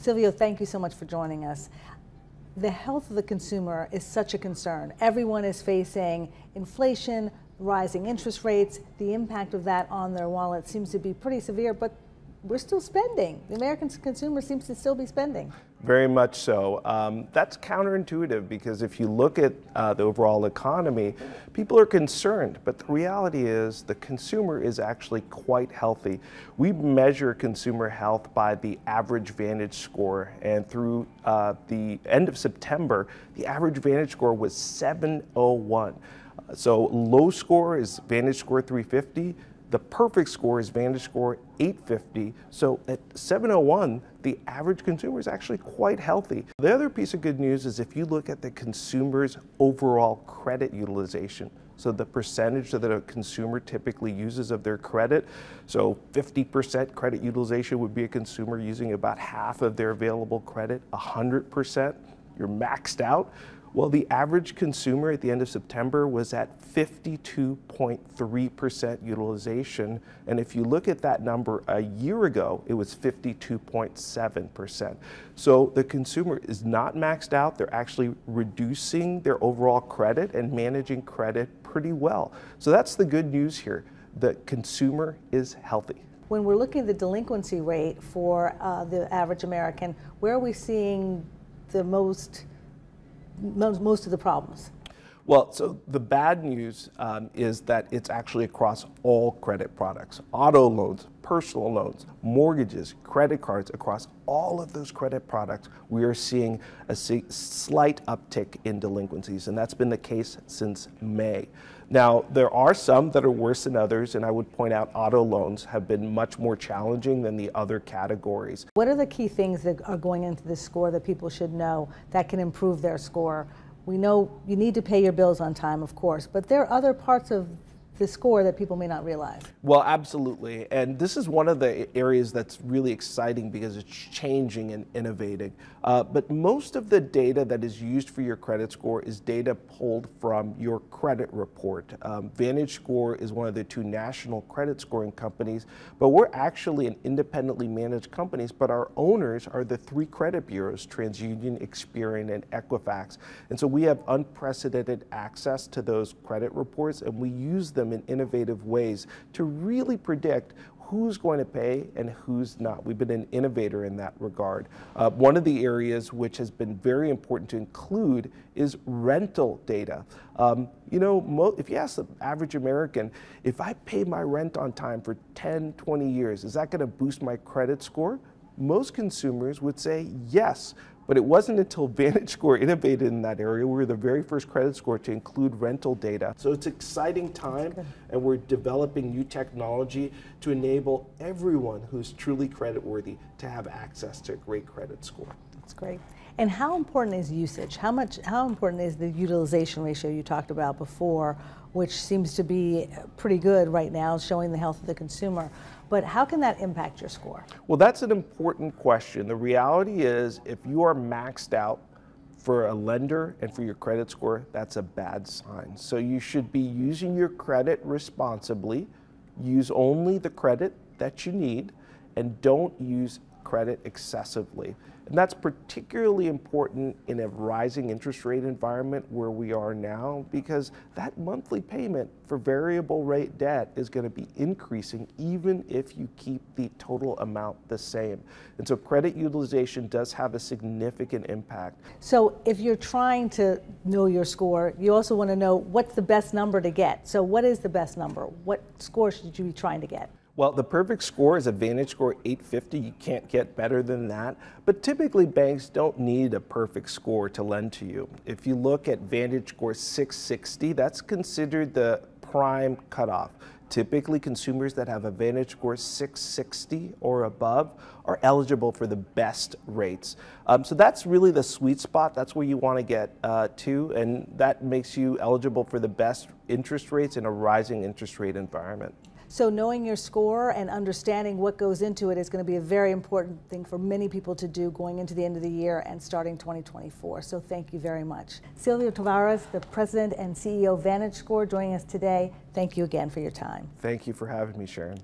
Silvio, thank you so much for joining us. The health of the consumer is such a concern. Everyone is facing inflation, rising interest rates. The impact of that on their wallet seems to be pretty severe, but we're still spending. The American consumer seems to still be spending. Very much so. That's counterintuitive because if you look at the overall economy, people are concerned, but the reality is the consumer is actually quite healthy. We measure consumer health by the average VantageScore, and through the end of September, the average VantageScore was 701. So low score is VantageScore 350. The perfect score is VantageScore 850. So at 701, the average consumer is actually quite healthy. The other piece of good news is if you look at the consumer's overall credit utilization, so the percentage that a consumer typically uses of their credit, so 50% credit utilization would be a consumer using about half of their available credit, 100%, you're maxed out. Well, the average consumer at the end of September was at 52.3% utilization. And if you look at that number a year ago, it was 52.7%. So the consumer is not maxed out. They're actually reducing their overall credit and managing credit pretty well. So that's the good news here. The consumer is healthy. When we're looking at the delinquency rate for the average American, where are we seeing the most of the problems? Well, so the bad news is that it's actually across all credit products, auto loans, personal loans, mortgages, credit cards. Across all of those credit products, we are seeing a slight uptick in delinquencies, and that's been the case since May. Now, there are some that are worse than others, and I would point out auto loans have been much more challenging than the other categories. What are the key things that are going into this score that people should know that can improve their score? We know you need to pay your bills on time, of course, but there are other parts of the score that people may not realize. Well, absolutely. And this is one of the areas that's really exciting because it's changing and innovating. But most of the data that is used for your credit score is data pulled from your credit report. VantageScore is one of the two national credit scoring companies, but we're actually an independently managed company, but our owners are the three credit bureaus, TransUnion, Experian, and Equifax. And so we have unprecedented access to those credit reports, and we use them in innovative ways to really predict who's going to pay and who's not. We've been an innovator in that regard. One of the areas which has been very important to include is rental data. If you ask the average American, if I pay my rent on time for 10, 20 years, is that going to boost my credit score? Most consumers would say yes. But it wasn't until VantageScore innovated in that area. We were the very first credit score to include rental data. So it's an exciting time, and we're developing new technology to enable everyone who's truly creditworthy to have access to a great credit score. That's great. And how important is usage? How important is the utilization ratio you talked about before, which seems to be pretty good right now, showing the health of the consumer? But how can that impact your score? Well, that's an important question. The reality is, if you are maxed out for a lender and for your credit score, that's a bad sign. So you should be using your credit responsibly, use only the credit that you need, and don't use credit excessively. And that's particularly important in a rising interest rate environment where we are now, because that monthly payment for variable rate debt is going to be increasing even if you keep the total amount the same. And so credit utilization does have a significant impact. So if you're trying to know your score, you also want to know what's the best number to get. So what is the best number? What score should you be trying to get? Well, the perfect score is a VantageScore 850. You can't get better than that. But typically, banks don't need a perfect score to lend to you. If you look at VantageScore 660, that's considered the prime cutoff. Typically, consumers that have a VantageScore 660 or above are eligible for the best rates. So that's really the sweet spot. That's where you want to get to, and that makes you eligible for the best interest rates in a rising interest rate environment. So knowing your score and understanding what goes into it is going to be a very important thing for many people to do going into the end of the year and starting 2024. So thank you very much. Silvio Tavares, the President and CEO of VantageScore, joining us today. Thank you again for your time. Thank you for having me, Sharon.